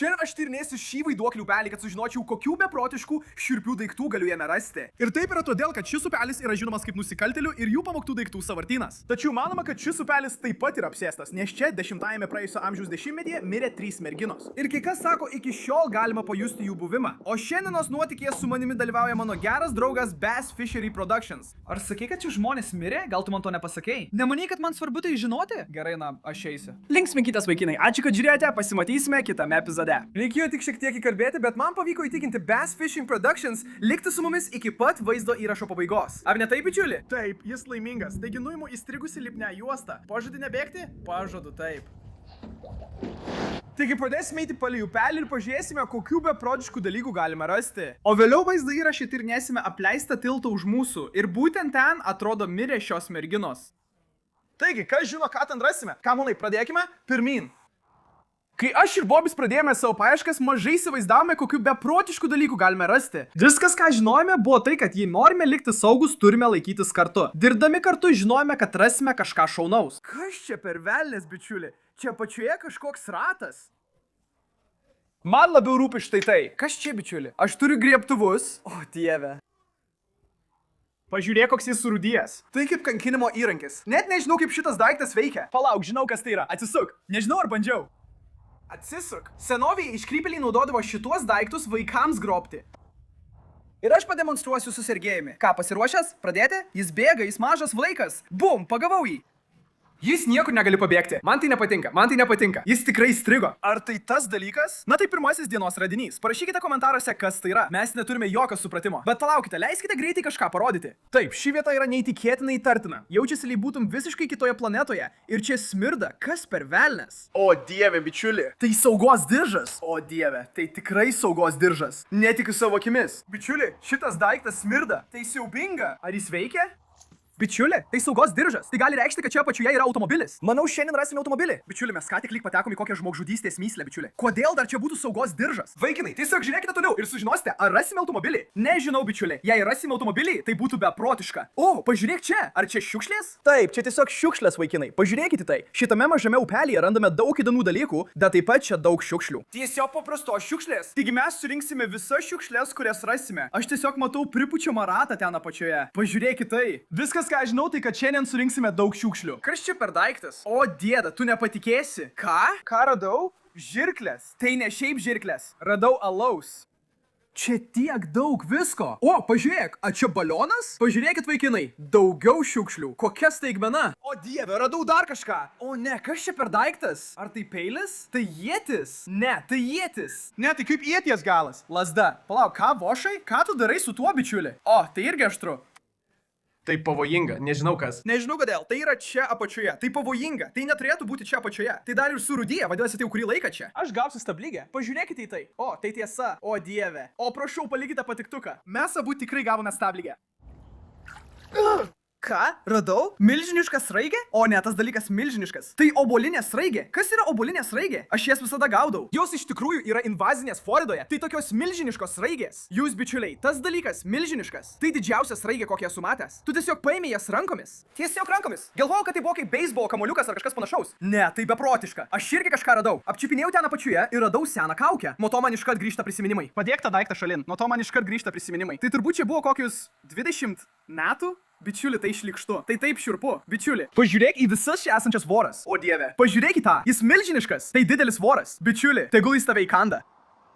šiandien aš tyrinėsiu šį vaiduoklių upelį, kad sužinočiau, kokių beprotiškų šiurpių daiktų galiu jame rasti. Ir taip yra todėl, kad šis upelis yra žinomas kaip nusikaltėlių ir jų pamogtų daiktų sąvartynas. Tačiau manoma, kad šis upelis taip pat yra apsėstas, nes čia 10-ajame praėjusio amžiaus dešimtmetyje mirė 3 merginos. Ir kai kas sako, iki šiol galima pajusti jų buvimą. O šiandienos nuotykėje su manimi dalyvauja mano geras draugas Bass Fishery Productions. Ar sakei, kad šie žmonės mirė? Gal tu man to nepasakei? Nemanai, kad man svarbu tai žinoti? Gerai, na, aš eisiu. Linksminkitės vaikinai, ačiū, kad žiūrėjote, pasimatysime kitame epizode. Reikėjo tik šiek tiek įkalbėti, bet man pavyko įtikinti Bass Fishing Productions likti su mumis iki pat vaizdo įrašo pabaigos. Ar ne taip, bičiuli? Taip, jis laimingas, taigi nuimu įstrigusi lipnią juostą. Pažadi nebėgti? Pažadu, taip. Taigi pradėsime eiti palei upelį ir pažiūrėsime, kokių beprotiškų dalykų galime rasti. O vėliau vaizdo įrašą tyrinėsime apleistą tiltą už mūsų ir būtent ten atrodo mirė šios merginos. Taigi, kas žino, ką ten rasime? Ką manai, pradėkime? Pirmyn. Kai aš ir Bobis pradėjome savo paieškas, mažai įsivaizdavome, kokių beprotiškų dalykų galime rasti. Viskas, ką žinojome, buvo tai, kad jei norime likti saugus, turime laikytis kartu. Dirbdami kartu žinojome, kad rasime kažką šaunaus. Kas čia per velnės, bičiuli? Čia pačioje kažkoks ratas. Man labiau rūpi štai tai. Kas čia, bičiuli? Aš turiu griebtuvus. O, dieve. Pažiūrėk, koks jis surūdijęs. Tai kaip kankinimo įrankis. Net nežinau, kaip šitas daiktas veikia. Palauk, žinau, kas tai yra. Atsisuk. Nežinau, ar bandžiau. Atsisuk. Senovėje iškrypėliai naudodavo šituos daiktus vaikams grobti. Ir aš pademonstruosiu su Sergejumi. Ką, pasiruošęs? Pradėti? Jis bėga, jis mažas vaikas. Bum, pagavau jį. Jis niekur negali pabėgti. Man tai nepatinka. Jis tikrai strigo. Ar tai tas dalykas? Na tai pirmasis dienos radinys. Parašykite komentaruose, kas tai yra. Mes neturime jokio supratimo. Bet palaukite, leiskite greitai kažką parodyti. Taip, ši vieta yra neįtikėtinai įtartina. Jaučiasi, lyg būtum visiškai kitoje planetoje. Ir čia smirda. Kas per velnes? O dieve, bičiuli. Tai saugos diržas. O dieve, tai tikrai saugos diržas. Netikiu savo akimis. Bičiuli, šitas daiktas smirda. Tai siaubinga. Ar jis veikia? Bičiuli, tai saugos diržas. Tai gali reikšti, kad čia apačioje yra automobilis. Manau, šiandien rasime automobilį. Bičiuli, mes ką tik lyg patekom į kokią žmogžudystės mįslę, bičiuli. Kodėl dar čia būtų saugos diržas? Vaikinai, tiesiog žiūrėkite toliau ir sužinosite, ar rasime automobilį. Nežinau, bičiuli. Jei rasime automobilį, tai būtų beprotiška. O, pažiūrėk čia. Ar čia šiukšlės? Taip, čia tiesiog šiukšlės, vaikinai. Pažiūrėkite tai. Šitame mažame upelyje randame daug įdomių dalykų, bet taip pat čia daug šiukšlių. Tiesiog paprastos šiukšlės. Taigi mes surinksime visas šiukšlės, kurias rasime. Aš tiesiog matau pripučiamą ratą ten apačioje. Pažiūrėkite tai. Viskas, ką žinau, tai kad šiandien surinksime daug šiukšlių. Kas čia per daiktas? O, dieda, tu nepatikėsi. Ką? Ką radau? Žirklės. Tai ne šiaip žirklės. Radau alaus. Čia tiek daug visko. O, pažiūrėk, a čia balionas? Pažiūrėkit, vaikinai, daugiau šiukšlių. Kokia staigmena. O dieve, radau dar kažką. O ne, kas čia per daiktas? Ar tai peilis? Tai ietis. Ne, tai ietis. Ne, tai kaip ieties galas. Lazda. Palauk, ką vošai? Ką tu darai su tuo, bičiuli? O, tai irgi aštru. Tai pavojinga, nežinau kas. Nežinau kodėl, tai yra čia apačioje. Tai pavojinga, tai neturėtų būti čia apačioje. Tai dar ir surūdyja, vadinasi, tai jau kurį laiką čia. Aš gausiu stablygę. Pažiūrėkite į tai. O, tai tiesa. O, dieve. O, prašau, palikite patiktuką. Mes abu tikrai gavome stablygę. Ką? Radau? Milžiniška sraigė? O ne, tas dalykas milžiniškas. Tai obuolinė sraigė. Kas yra obuolinė sraigė? Aš jas visada gaudau. Jos iš tikrųjų yra invazinės Floridoje. Tai tokios milžiniškos sraigės. Jūs, bičiuliai, tas dalykas milžiniškas. Tai didžiausia sraigė, kokią esu matęs. Tu tiesiog paėmė jas rankomis. Tiesiog rankomis. Galvojau, kad tai buvo kaip beisbolo kamuoliukas ar kažkas panašaus. Ne, tai beprotiška. Aš irgi kažką radau. Apčiupinėjau ten apačioje ir radau seną kaukę. Nuo to man iškart grįžta prisiminimai. Padėk tą daiktą šalin. Nuo to man iškart grįžta prisiminimai. Tai turbūt čia buvo kokius 20 metų. Bičiuli, tai šlikštu. Tai taip šiurpu. Bičiuli, pažiūrėk į visas čia esančias voras. O dieve. Pažiūrėk į tą. Jis milžiniškas. Tai didelis voras. Bičiuli, tegul jis tave įkanda.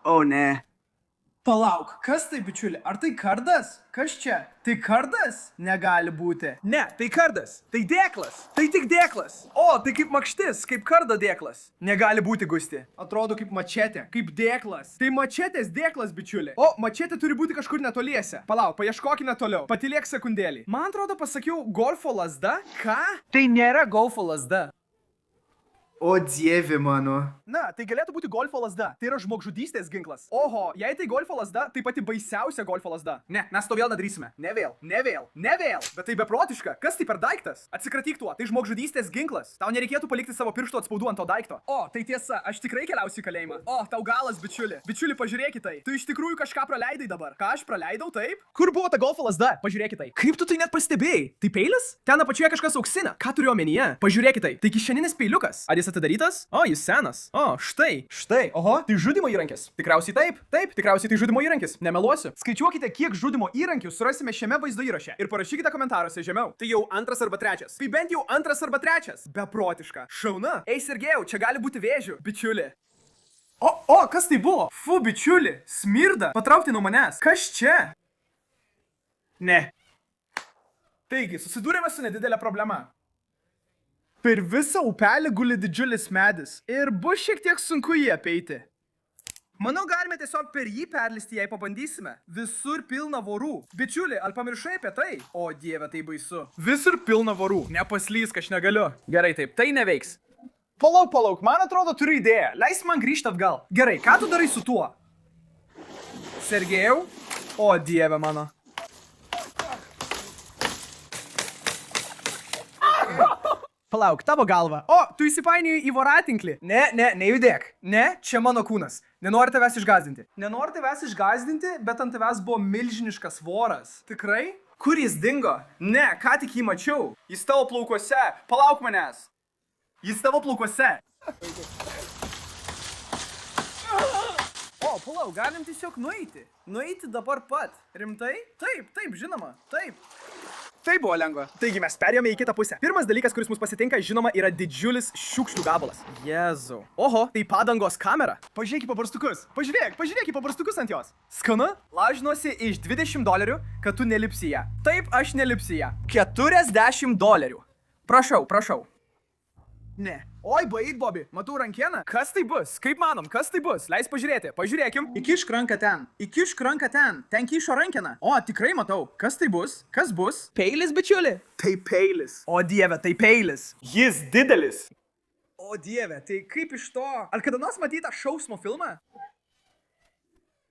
O ne. Palauk, kas tai, bičiuli? Ar tai kardas? Kas čia? Tai kardas? Negali būti. Ne, tai kardas. Tai dėklas. Tai tik dėklas. O, tai kaip makštis, kaip kardo dėklas. Negali būti, Gusti. Atrodo kaip mačetė, kaip dėklas. Tai mačetės dėklas, bičiuli. O, mačetė turi būti kažkur netoliese. Palauk, paieškokime toliau. Patylėk sekundėlį. Man atrodo, pasakiau golfo lazda. Ką? Tai nėra golfo lazda. O dieve mano. Na, tai galėtų būti golfo lazda. Tai yra žmogžudystės ginklas. Oho, jei tai golfo lazda, tai pati baisiausia golfo lazda. Ne, mes to vėl nedarysime. Ne vėl. Bet tai beprotiška. Kas tai per daiktas? Atsikratyk tuo. Tai žmogžudystės ginklas. Tau nereikėtų palikti savo pirštų atspaudų ant to daikto. O, tai tiesa. Aš tikrai keliausiu į kalėjimą. O, tau galas, bičiuli. Bičiuli, pažiūrėkit tai. Tu iš tikrųjų kažką praleidai dabar. Ką aš praleidau, taip? Kur buvo ta golfo lazda? Pažiūrėkit tai. Kaip tu tai net pastebėjai? Tai peilis? Ten apačioje kažkas auksinė. Ką turiu omenyje? Pažiūrėkit tai. Tai kišeninis peiliukas. Ar jis jis atidarytas? O, jis senas. O, štai. Štai. Oho, tai žudimo įrankis. Tikriausiai taip. Taip, tikriausiai tai žudimo įrankis. Nemeluosiu. Skaičiuokite, kiek žudimo įrankių surasime šiame vaizdo įraše. Ir parašykite komentaruose žemiau. Tai jau antras arba trečias. Tai bent jau antras arba trečias. Beprotiška. Šauna. Ei, Sergejau, čia gali būti vėžių. Bičiuli. O, kas tai buvo? Fu, bičiuli. Smirda. Patraukti nuo manęs. Kas čia? Ne. Taigi, susidūrėme su nedidelė problema. Per visą upelį guli didžiulis medis ir bus šiek tiek sunku jį apeiti. Manau, galime tiesiog per jį perlisti, jei pabandysime. Visur pilna vorų. Bičiuli, ar pamiršai apie tai? O, dieve, tai baisu. Visur pilna vorų. Nepaslysk, aš negaliu. Gerai, taip, tai neveiks. Palauk, man atrodo, turiu idėją. Leis man grįžti atgal. Gerai, ką tu darai su tuo? Sergejau? O, dieve mano. Palauk, tavo galva. O, tu įsipainioji į voratinklį. Ne, nejudėk. Ne, čia mano kūnas. Nenori tavęs išgąsdinti. Nenori tavęs išgąsdinti, bet ant tavęs buvo milžiniškas voras. Tikrai? Kur jis dingo? Ne, ką tik jį mačiau. Jis tavo plaukuose. Palauk manęs. Jis tavo plaukuose. O, palauk, galim tiesiog nueiti. Nueiti dabar pat. Rimtai? Taip, žinoma. Taip. Tai buvo lengva. Taigi mes perėjome į kitą pusę. Pirmas dalykas, kuris mus pasitinka, žinoma, yra didžiulis šiukšlių gabalas. Jėzau. Oho, tai padangos kamera. Pažiūrėk į paprastukus. Pažiūrėk į paprastukus ant jos. Skanu? Lažinuosi iš $20, kad tu nelipsi ją. Taip, aš nelipsi ją. $40. Prašau. Ne. Oi, bait, Bobi, matau rankieną. Kas tai bus? Kaip manom, kas tai bus? Leis pažiūrėti. Pažiūrėkim. Įkišk ranką ten. Ten kyšo rankeną. O, tikrai matau. Kas tai bus? Kas bus? Peilis, bičiuli? Tai peilis. O, dieve, tai peilis. Jis didelis. O, dieve, tai kaip iš to? Ar kada nors matytą šausmo filmą?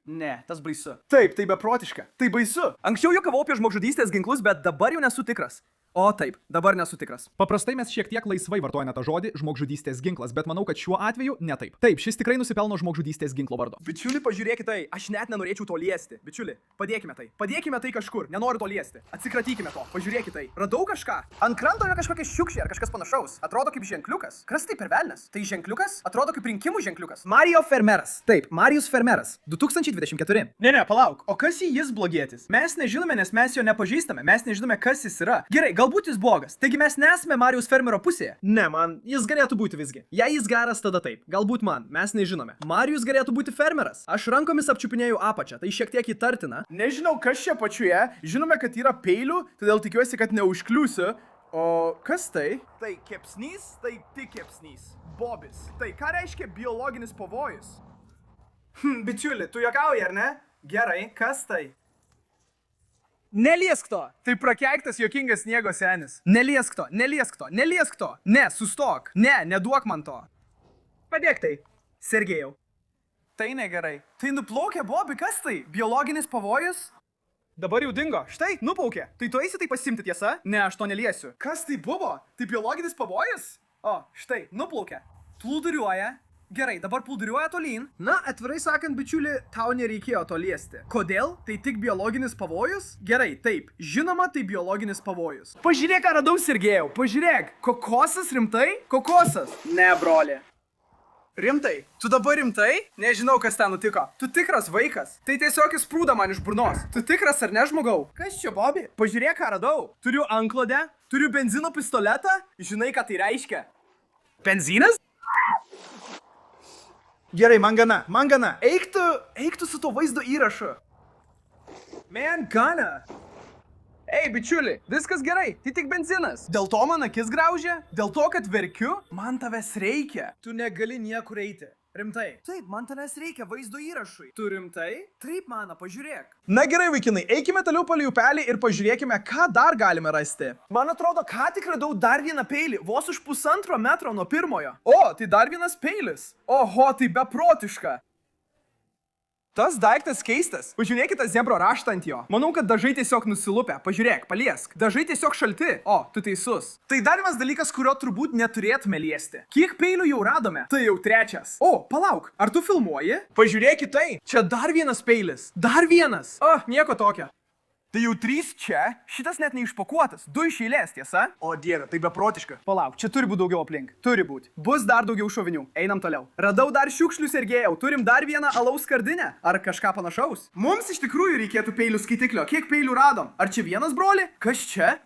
Ne, tas baisu. Taip, tai beprotiška. Tai baisu. Anksčiau juokavau apie žmogžudystės ginklus, bet dabar jau nesu tikras. O taip, dabar nesu tikras. Paprastai mes šiek tiek laisvai vartojame tą žodį žmogžudystės ginklas, bet manau, kad šiuo atveju ne taip. Taip, šis tikrai nusipelno žmogžudystės ginklo vardo. Bičiuli, pažiūrėkite tai. Aš net nenorėčiau to liesti. Bičiuli, padėkime tai. Padėkime tai kažkur. Nenoriu to liesti. Atsikratykime to. Pažiūrėkite tai. Radau kažką. Ant kranto yra kažkokia šiukšlė ar kažkas panašaus. Atrodo kaip ženkliukas. Kas tai per velnias? Tai ženkliukas? Atrodo kaip rinkimų ženkliukas. Mario Fermeras. Taip, Marijus Fermeras. 2024. Ne, palauk. O kas jis blogietis? Mes nežinome, nes mes jo nepažįstame. Mes nežinome, kas jis yra. Gerai, galbūt jis blogas. Taigi mes nesame Marijaus Fermero pusėje. Ne, man jis galėtų būti visgi. Jei jis geras, tada taip. Galbūt man. Mes nežinome. Marijus galėtų būti fermeras. Aš rankomis apčiupinėjau apačią. Tai šiek tiek įtartina. Nežinau, kas čia pačiuje. Žinome, kad yra peilių, todėl tikiuosi, kad neužkliūsiu. O kas tai? Tai kepsnys, tai tik kepsnys. Bobis. Tai ką reiškia biologinis pavojus? Bičiuli, tu juokauji, ar ne? Gerai, kas tai? Neliesk to! Tai prakeiktas juokingas sniego senis. Neliesk to! Ne, sustok! Ne, neduok man to! Padėk tai, Sergejau. Tai negerai. Tai nuplaukė, Bobi, kas tai? Biologinis pavojus? Dabar jau dingo. Štai, nuplaukė. Tai tu eisi tai pasimti, tiesa? Ne, aš to neliesiu. Kas tai buvo? Tai biologinis pavojus? O, štai, nuplaukė. Plūduriuoja. Gerai, dabar plūduriuoja tolyn. Na, atvirai sakant, bičiuli, tau nereikėjo to liesti. Kodėl? Tai tik biologinis pavojus? Gerai, taip. Žinoma, tai biologinis pavojus. Pažiūrėk, ką radau, Sergejau. Pažiūrėk. Kokosas, rimtai? Kokosas. Ne, broli. Rimtai? Tu dabar rimtai? Nežinau, kas ten nutiko. Tu tikras vaikas. Tai tiesiog įsprūda man iš burnos. Tu tikras ar ne, žmogau? Kas čia, Bobi? Pažiūrėk, ką radau. Turiu antklodę, turiu benzino pistoletą. Žinai, ką tai reiškia? Benzinas? Gerai, man gana. Eik tu su to vaizdo įrašu. Man, gana. Ei, bičiuli, viskas gerai, tai tik benzinas. Dėl to man akis graužia? Dėl to, kad verkiu? Man tavęs reikia. Tu negali niekur eiti. Rimtai. Taip, man tavęs reikia vaizdo įrašui. Tu rimtai? Taip, mano, pažiūrėk. Na gerai, vaikinai, eikime toliau palei upelį ir pažiūrėkime, ką dar galime rasti. Man atrodo, ką tik radau dar vieną peilį, vos už 1,5 metro nuo pirmojo. O, tai dar vienas peilis. Oho, tai beprotiška. Tas daiktas keistas. Pažiūrėkite zebro raštą ant jo. Manau, kad dažai tiesiog nusilupę. Pažiūrėk, paliesk. Dažai tiesiog šalti. O, tu teisus. Tai dar vienas dalykas, kurio turbūt neturėtume liesti. Kiek peilių jau radome? Tai jau trečias. O, palauk, ar tu filmuoji? Pažiūrėk į tai. Čia dar vienas peilis. Dar vienas. O, nieko tokio. Tai jau 3 čia, šitas net neišpakuotas, 2 iš eilės, tiesa? O dieve, tai beprotiška. Palauk, čia turi būti daugiau aplink. Turi būti. Bus dar daugiau šovinių. Einam toliau. Radau dar šiukšlių, Sergejau. Turim dar vieną alaus skardinę. Ar kažką panašaus? Mums iš tikrųjų reikėtų peilių skaitiklio. Kiek peilių radom? Ar čia vienas, broli? Kas čia?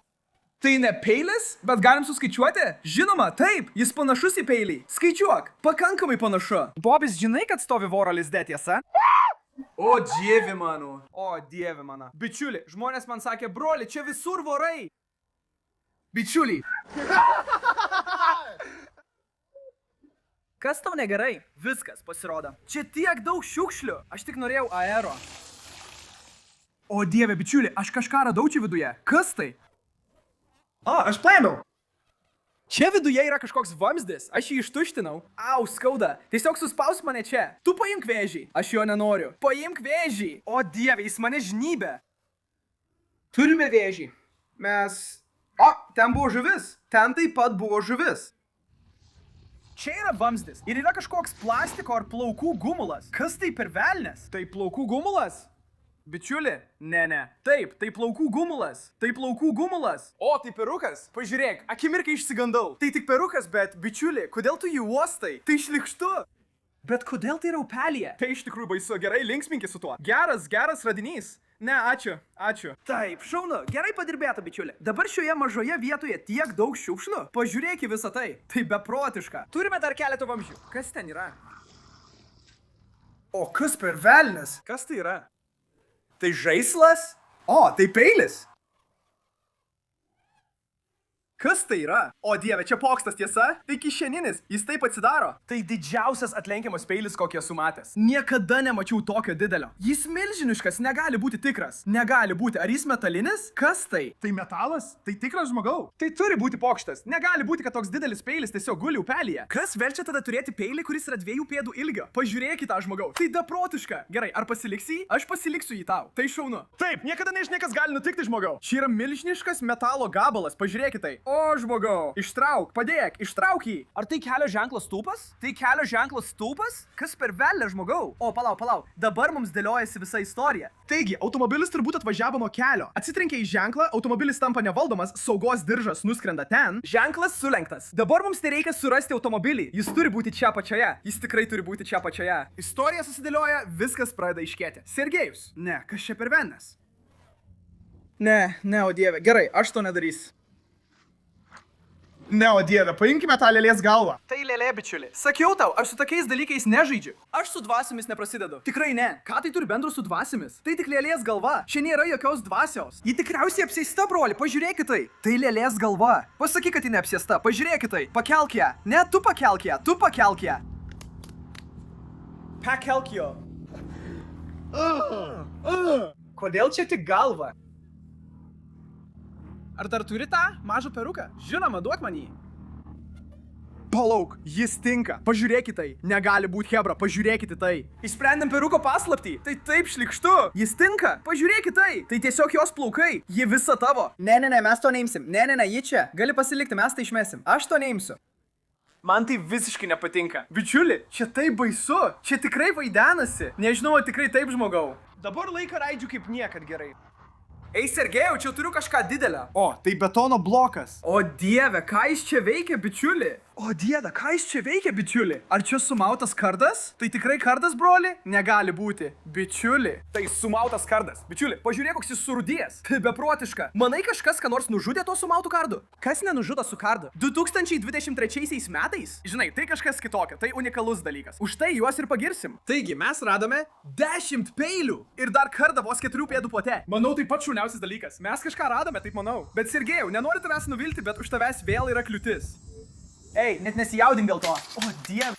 Tai ne peilis, bet galim suskaičiuoti? Žinoma, taip, jis panašus į peilį. Skaičiuok, pakankamai panašu. Bobis, žinai, kad stovi voro lizde, tiesa? O dieve mano. O dieve mano. Bičiuli, žmonės man sakė, broli, čia visur vorai. Bičiuliai. Kas tau negerai? Viskas pasirodo. Čia tiek daug šiukšlių. Aš tik norėjau aero. O dieve, bičiuli, aš kažką radau čia viduje. Kas tai? O, aš paėmiau. Čia viduje yra kažkoks vamzdis. Aš jį ištuštinau. Au, skauda. Tiesiog suspaus mane čia. Tu paimk vėžį. Aš jo nenoriu. Paimk vėžį. O dieve, jis mane žnybė. Turime vėžį. Mes... O, ten buvo žuvis. Ten taip pat buvo žuvis. Čia yra vamzdis. Ir yra kažkoks plastiko ar plaukų gumulas. Kas tai per velnes? Tai plaukų gumulas? Bičiuli? Ne. Taip, tai plaukų gumulas. Tai plaukų gumulas. O, tai perukas. Pažiūrėk, akimirkai išsigandau. Tai tik perukas, bet bičiuli, kodėl tu jį uostai? Tai šlikštu. Bet kodėl tai yra upelėje? Tai iš tikrųjų baisu. Gerai, linksminkis su tuo. Geras radinys. Ne, ačiū. Taip, šaunu. Gerai padirbėta, bičiuli. Dabar šioje mažoje vietoje tiek daug šiukšlių. Pažiūrėk į visą tai. Tai beprotiška. Turime dar keletą vamzdžių. Kas ten yra? O kas per velnes? Kas tai yra? Tai žaislas? O, tai peilis. Kas tai yra? O dieve, čia pokštas, tiesa? Tai kišeninis, jis taip atsidaro. Tai didžiausias atlenkiamas peilis, kokį esu matęs. Niekada nemačiau tokio didelio. Jis milžiniškas, negali būti tikras. Negali būti. Ar jis metalinis? Kas tai? Tai metalas? Tai tikras žmogau? Tai turi būti pokštas. Negali būti, kad toks didelis peilis tiesiog guli upelyje. Kas verčia tada turėti peilį, kuris yra 2 pėdų ilgio? Pažiūrėk į tą žmogau. Tai beprotiška. Gerai, ar pasiliksi jį? Aš pasiliksiu jį tau. Tai šaunu. Taip, niekada nežinai, kas gali nutikti, žmogau. Čia yra milžiniškas metalo gabalas. Pažiūrėk į tai. O, žmogau. Ištrauk, padėk, ištrauk jį. Ar tai kelio ženklas stulpas? Tai kelio ženklas stulpas? Kas per velnę, žmogau? O, palauk. Dabar mums dėliojasi visa istorija. Taigi, automobilis turbūt atvažiavo nuo kelio. Atsitrenkė į ženklą, automobilis tampa nevaldomas, saugos diržas nuskrenda ten. Ženklas sulenktas. Dabar mums tereikia surasti automobilį. Jis turi būti čia pačioje. Jis tikrai turi būti čia pačioje. Istorija susidėlioja, viskas pradeda iškėti. Sergejus. Ne, kas čia per velnes? Ne, o dieve. Gerai, aš to nedarysiu. Ne, o dieve, paimkime tą lėlės galvą. Tai lėlė, bičiuli. Sakiau tau, aš su tokiais dalykais nežaidžiu. Aš su dvasiomis neprasidedu. Tikrai ne. Ką tai turi bendro su dvasiomis? Tai tik lėlės galva. Čia nėra jokios dvasios. Ji tikriausiai apsėsta, broli. Pažiūrėk į tai. Tai lėlės galva. Pasakyk, kad ji neapsėsta. Pažiūrėk į tai. Pakelk ją. Ne, tu pakelk ją. Tu pakelk ją. Pakelk jo. Kodėl čia tik galva? Ar dar turi tą mažą peruką? Žinoma, duok man jį. Palauk, jis tinka. Pažiūrėkit tai. Negali būti hebra, pažiūrėkit tai. Išsprendėm peruko paslaptį. Tai taip šlikštu. Jis tinka. Pažiūrėkit tai. Tai tiesiog jos plaukai. Ji visa tavo. Ne, mes to neimsim. Ne, ji čia. Gali pasilikti, mes tai išmesim. Aš to neimsiu. Man tai visiškai nepatinka. Bičiuli, čia taip baisu. Čia tikrai vaidenasi. Nežinau, tikrai taip, žmogau. Dabar laiką raidžiu kaip niekad gerai. Ei, Sergejau, čia turiu kažką didelę. O, tai betono blokas. O dieve, ką jis čia veikia, bičiuli? O dieve, ką jis čia veikia, bičiuli? Ar čia sumautas kardas? Tai tikrai kardas, broli? Negali būti. Bičiuli. Tai sumautas kardas. Bičiuli, pažiūrėk, koks jis surudėjęs. Tai beprotiška. Manai kažkas, ką nors nužudė to sumautų kardu? Kas nenužudo su kardu? 2023 metais? Žinai, tai kažkas kitokio. Tai unikalus dalykas. Už tai juos ir pagirsim. Taigi, mes radome 10 peilių. Ir dar kardą vos 4 pėdų plote. Manau, tai pats šauniausias dalykas. Mes kažką radome, taip manau. Bet Sergejau, nenoriu tavęs nuvilti, bet už tavęs vėl yra kliūtis. Ei, net nesijaudink dėl to. O, dieve.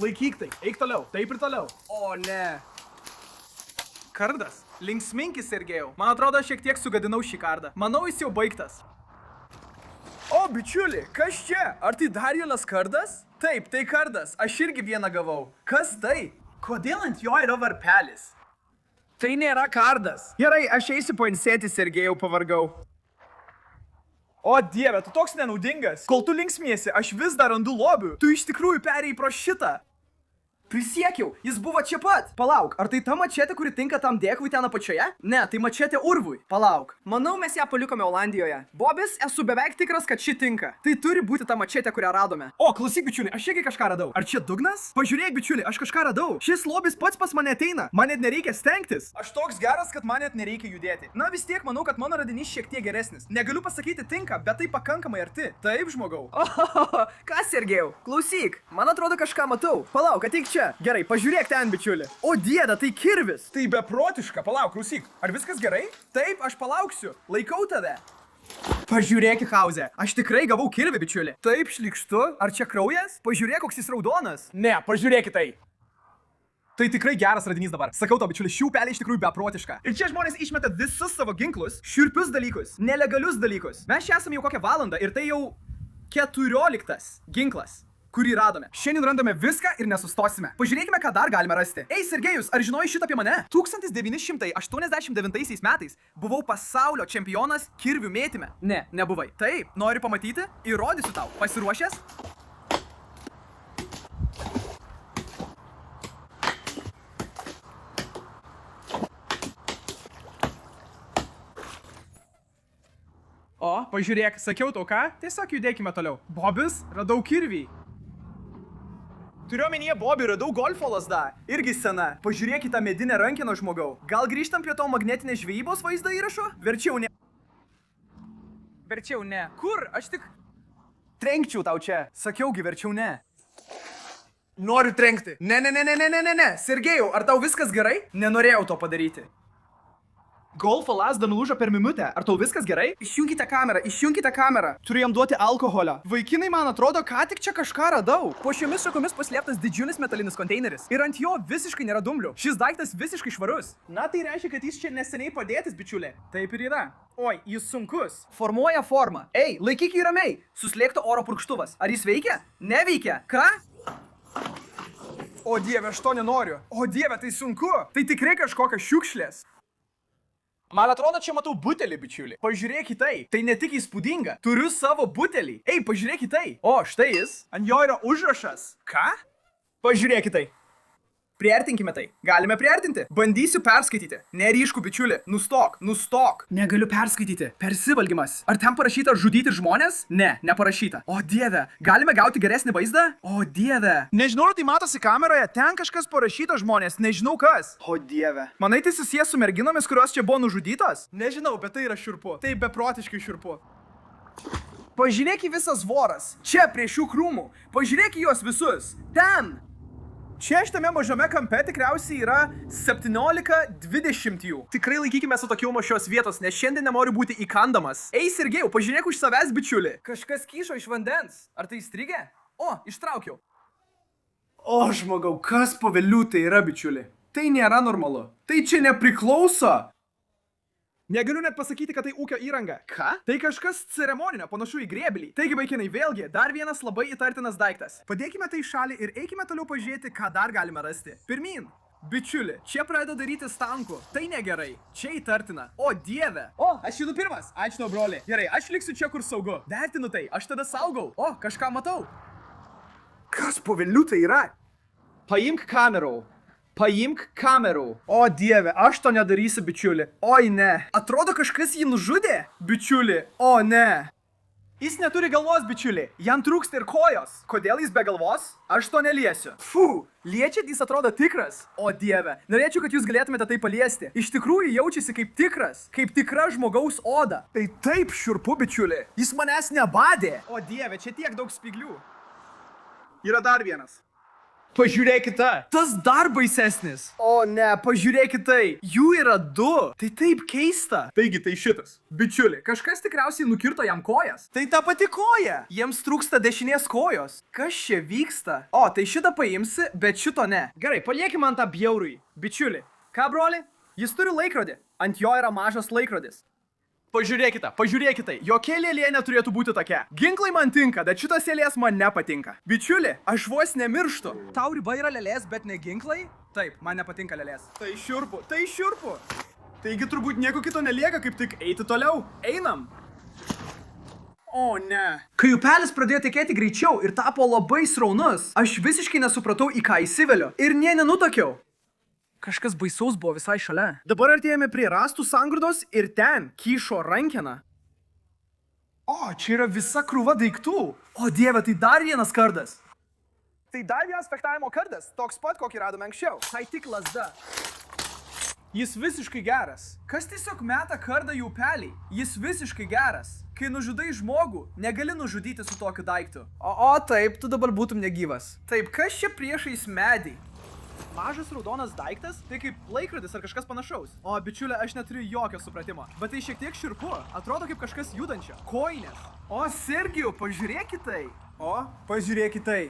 Laikyk tai, eik toliau, taip ir toliau. O, ne. Kardas. Linksminkis, Sergejau. Man atrodo, šiek tiek sugadinau šį kardą. Manau, jis jau baigtas. O, bičiuli, kas čia? Ar tai dar vienas kardas? Taip, tai kardas. Aš irgi vieną gavau. Kas tai? Kodėl ant jo yra varpelis? Tai nėra kardas. Gerai, aš eisiu pailsėti, Sergejau, pavargau. O dieve, tu toks nenaudingas. Kol tu linksmiesi, aš vis dar randu lobių. Tu iš tikrųjų perėjai pro šitą. Prisiekiau, jis buvo čia pat. Palauk, ar tai ta mačetė, kuri tinka tam dėkui ten apačioje? Ne, tai mačetė urvui. Palauk. Manau, mes ją palikome Olandijoje. Bobis, esu beveik tikras, kad ši tinka. Tai turi būti ta mačetė, kurią radome. O, klausyk, bičiuli, aš irgi kažką radau. Ar čia dugnas? Pažiūrėk, bičiuli, aš kažką radau. Šis lobis pats pas mane ateina. Man net nereikia stengtis. Aš toks geras, kad man net nereikia judėti. Na vis tiek manau, kad mano radinys šiek tiek geresnis. Negaliu pasakyti tinka, bet tai pakankamai arti. Taip, žmogau. Ohoho, ką, Sergejau? Klausyk, man atrodo kažką matau. Palauk, ateik čia. Gerai, pažiūrėk ten, bičiuli. O dieve, tai kirvis. Tai beprotiška, palauk, klausyk. Ar viskas gerai? Taip, aš palauksiu. Laikau tave. Pažiūrėk į Hauzę. Aš tikrai gavau kirvį, bičiuli. Taip, šlykštu. Ar čia kraujas? Pažiūrėk, koks jis raudonas. Ne, pažiūrėk į tai. Tai tikrai geras radinys dabar. Sakau to, bičiuli, šių pelė iš tikrųjų beprotiška. Ir čia žmonės išmeta visus savo ginklus, šiurpius dalykus, nelegalius dalykus. Mes čia esame jau kokią valandą ir tai jau 14 ginklas, kurį radome. Šiandien randame viską ir nesustosime. Pažiūrėkime, ką dar galime rasti. Ei, Sergejus, ar žinojai šitą apie mane? 1989 metais buvau pasaulio čempionas kirvių mėtyme. Ne, nebuvai. Taip, nori pamatyti? Įrodysiu tau. Pasiruošęs? O, pažiūrėk, sakiau tau ką? Tiesiog judėkime toliau. Bobis, radau kirvį. Turiu omenyje, Bobį, radau golfo lasdą. Irgi sena. Pažiūrėk į tą medinę rankeną, žmogau. Gal grįžtam prie to magnetinės žvejybos vaizdo įrašo? Verčiau ne. Verčiau ne. Kur? Aš tik trenkčiau tau čia. Sakiaugi, verčiau ne. Noriu trenkti. Ne. Sergejau, ar tau viskas gerai? Nenorėjau to padaryti. Golfo lasda nulūžo per minutę. Ar tau viskas gerai? Išjunkite kamerą. Turiu jam duoti alkoholio. Vaikinai, man atrodo, ką tik čia kažką radau. Po šiomis šakomis paslėptas didžiulis metalinis konteineris. Ir ant jo visiškai nėra dumblių. Šis daiktas visiškai švarus. Na, tai reiškia, kad jis čia neseniai padėtas, bičiulė. Taip ir yra. Oi, jis sunkus. Formuoja formą. Ei, laikyk jį ramiai. Suslėgto oro purkštuvas. Ar jis veikia? Neveikia. Ką? O dieve, aš to nenoriu. O dieve, tai sunku. Tai tikrai kažkokios šiukšlės. Man atrodo, čia matau butelį, bičiuli. Pažiūrėk į tai. Tai ne tik įspūdinga. Turiu savo butelį. Ei, pažiūrėk į tai. O, štai jis. Ant jo yra užrašas. Ką? Pažiūrėk į tai. Priartinkime tai. Galime priartinti. Bandysiu perskaityti. Neryšku, bičiuli. Nustok. Negaliu perskaityti. Persivalgymas. Ar ten parašyta žudyti žmonės? Ne, neparašyta. O dieve, galime gauti geresnį vaizdą? O dieve. Nežinau, ar tai matosi kameroje. Ten kažkas parašyta žmonės. Nežinau kas. O dieve. Manai, tai susijęs su merginomis, kurios čia buvo nužudytos? Nežinau, bet tai yra šiurpu. Tai beprotiškai šiurpu. Pažiūrėk į visas voras. Čia prie šių krūmų. Pažiūrėk į juos visus. Ten. Čia šitame mažame kampe tikriausiai yra 17-20 jų. Tikrai laikykime su tokiu nuo šios vietos, nes šiandien nenoriu būti įkandamas. Ei, Sergejau, pažiūrėk už savęs, bičiuli. Kažkas kyšo iš vandens. Ar tai įstrigė? O, ištraukiau. O, žmogau, kas po velnių tai yra, bičiuli? Tai nėra normalu. Tai čia nepriklauso. Negaliu net pasakyti, kad tai ūkio įranga. Ką? Tai kažkas ceremoninio, panašu į grėblį. Taigi, vaikinai, vėlgi, dar vienas labai įtartinas daiktas. Padėkime tai į šalį ir eikime toliau pažiūrėti, ką dar galime rasti. Pirmyn. Bičiuli, čia pradeda daryti stankų. Tai negerai. Čia įtartina. O, dieve. O, aš judu pirmas. Ačiū, tau, broli. Gerai, aš liksiu čia, kur saugu. Vertinu tai, aš tada saugau. O, kažką matau. Kas po velnių tai yra? Paimk kamerų. O dieve, aš to nedarysiu, bičiuli. Oi ne. Atrodo, kažkas jį nužudė, bičiuli. O ne. Jis neturi galvos, bičiuli. Jam trūksta ir kojos. Kodėl jis be galvos? Aš to neliesiu. Fu, liečiat jis atrodo tikras. O dieve, norėčiau, kad jūs galėtumėte tai paliesti. Iš tikrųjų jaučiasi kaip tikras. Kaip tikra žmogaus oda. Tai taip šiurpu, bičiuli. Jis manęs nebadė. O dieve, čia tiek daug spyglių. Yra dar vienas. Pažiūrėkite. Tas dar baisesnis. O ne, pažiūrėkite tai. Jų yra 2. Tai taip keista. Taigi tai šitas. Bičiuli, kažkas tikriausiai nukirto jam kojas. Tai ta pati koja. Jiems trūksta dešinės kojos. Kas čia vyksta? O, tai šitą paimsi, bet šito ne. Gerai, paliekime man tą bjaurųjį. Bičiuli, ką broli? Jis turi laikrodį. Ant jo yra mažas laikrodis. Pažiūrėkite, jokia lėlė neturėtų būti tokia. Ginklai man tinka, bet šitas lėlės man nepatinka. Bičiuli, aš vos nemirštu. Tau riba yra lėlės, bet ne ginklai? Taip, man nepatinka lėlės. Tai šiurpu. Taigi turbūt nieko kito nelieka, kaip tik eiti toliau. Einam. O ne. Kai upelis pradėjo tekėti greičiau ir tapo labai sraunus, aš visiškai nesupratau, į ką įsiveliu. Ir nenutakiau. Kažkas baisaus buvo visai šalia. Dabar artėjame prie rąstų sangrūdos ir ten kyšo rankena. O, čia yra visa krūva daiktų. O dieve, tai dar vienas kardas. Tai dar vienas fechtavimo kardas, toks pat, kokį radome anksčiau. Tai tik lazda. Jis visiškai geras. Kas tiesiog meta kardą į upelį? Jis visiškai geras. Kai nužudai žmogų, negali nužudyti su tokiu daiktu. O taip, tu dabar būtum negyvas. Taip, kas čia priešais medį? Mažas raudonas daiktas? Tai kaip laikrodis ar kažkas panašaus. O, bičiulė, aš neturiu jokio supratimo. Bet tai šiek tiek šiurpu. Atrodo kaip kažkas judančio. Kojinės. O, Sergijau, pažiūrėk į tai. O, pažiūrėk į tai.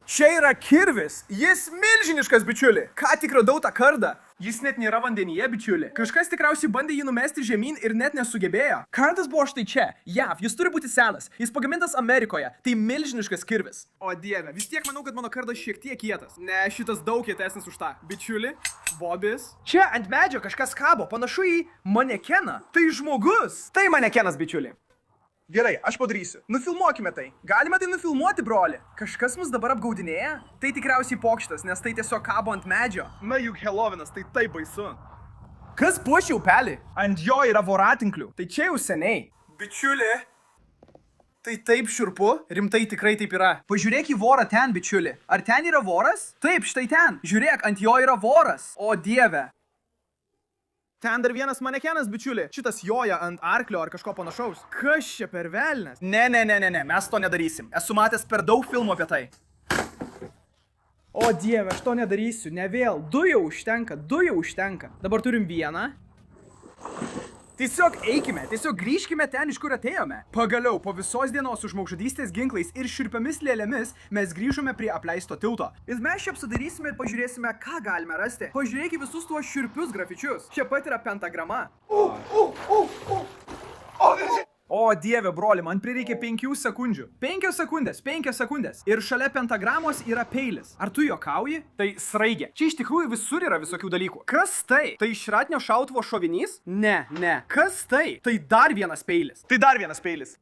Čia yra kirvis. Jis milžiniškas, bičiuli. Ką tik radau tą kardą. Jis net nėra vandenyje, bičiuli. Kažkas tikriausiai bandė jį numesti žemyn ir net nesugebėjo. Kardas buvo štai čia. JAV. Jis turi būti senas. Jis pagamintas Amerikoje. Tai milžiniškas kirvis. O dieve, vis tiek manau, kad mano kardas šiek tiek kietas. Ne, šitas daug kietesnis už tą. Bičiuli, Bobis. Čia ant medžio kažkas kabo. Panašu į manekeną. Tai žmogus. Tai manekenas, bičiuli. Gerai, aš padarysiu. Nufilmuokime tai. Galime tai nufilmuoti, broli. Kažkas mus dabar apgaudinėja? Tai tikriausiai pokštas, nes tai tiesiog kabo ant medžio. Na juk Helovinas, tai taip baisu. Kas puošia upelį? Ant jo yra voratinklių. Tai čia jau seniai. Bičiuli. Tai taip šiurpu? Rimtai tikrai taip yra. Pažiūrėk į vorą ten, bičiuli. Ar ten yra voras? Taip, štai ten. Žiūrėk, ant jo yra voras. O dieve. Ten dar vienas manekenas, bičiuli. Šitas joja ant arklio ar kažko panašaus. Kas čia per velnias? Ne, mes to nedarysim. Esu matęs per daug filmų apie tai. O dieve, aš to nedarysiu. Ne vėl. Du jau užtenka. Dabar turim vieną. Tiesiog eikime, tiesiog grįžkime ten, iš kur atėjome. Pagaliau, po visos dienos su žmogžudystės ginklais ir šiurpiomis lėlėmis mes grįžome prie apleisto tilto. Ir mes čia apsidarysime ir pažiūrėsime, ką galime rasti. Pažiūrėk į visus tuos šiurpius grafičius. Čia pat yra pentagrama. O dieve, broli, man prireikė 5 sekundžių. 5 sekundės. Ir šalia pentagramos yra peilis. Ar tu juokauji? Tai sraigė. Čia iš tikrųjų visur yra visokių dalykų. Kas tai? Tai šratinio šautuvo šovinys? Ne. Kas tai? Tai dar vienas peilis.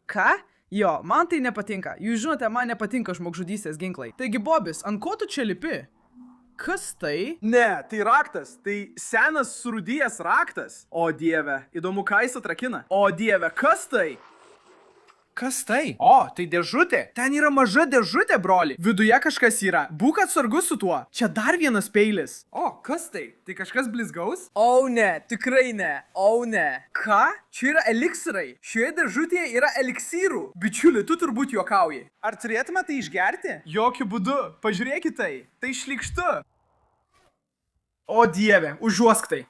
Ką? Jo, man tai nepatinka. Jūs žinote, man nepatinka žmogžudystės ginklai. Taigi, Bobis, ant ko tu čia lipi? Kas tai? Ne, tai raktas. Tai senas surūdijęs raktas. O dieve, įdomu, ką jis atrakina. O dieve, kas tai? Kas tai? O, tai dėžutė. Ten yra maža dėžutė, broli. Viduje kažkas yra. Būk atsargus su tuo. Čia dar vienas peilis. O, kas tai? Tai kažkas blizgaus? O ne, tikrai ne. O ne. Ką? Čia yra eliksirai. Šioje dėžutėje yra eliksyrų. Bičiuli, tu turbūt juokauji. Ar turėtume tai išgerti? Jokiu būdu. Pažiūrėk į tai. Tai šlykštu. O dieve, užuosk tai.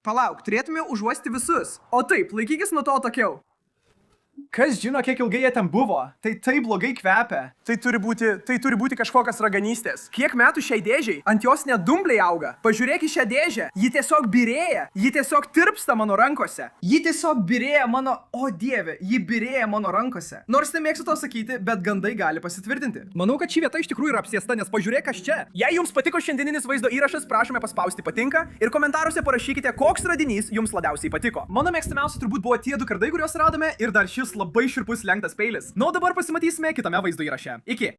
Palauk, turėtume užuosti visus. O taip, laikykis nuo to atokiau. Kas žino, kiek ilgai jie ten buvo? Tai taip blogai kvepia. Tai turi būti kažkokios raganystės. Kiek metų šiai dėžiai? Ant jos net dumbliai auga. Pažiūrėk į šią dėžę. Ji tiesiog birėja. Ji tiesiog tirpsta mano rankose. Ji tiesiog birėja mano... O dieve, ji birėja mano rankose. Nors nemėgstu to sakyti, bet gandai gali pasitvirtinti. Manau, kad ši vieta iš tikrųjų yra apsėsta, nes pažiūrėk, kas čia. Jei jums patiko šiandieninis vaizdo įrašas, prašome paspausti patinka ir komentaruose parašykite, koks radinys jums labiausiai patiko. Mano mėgstamiausia turbūt buvo tie 2 kardai, kuriuos radome, ir dar šis labai šiurpus lenktas peilis. Na, o dabar pasimatysime kitame vaizdo įraše. Iki.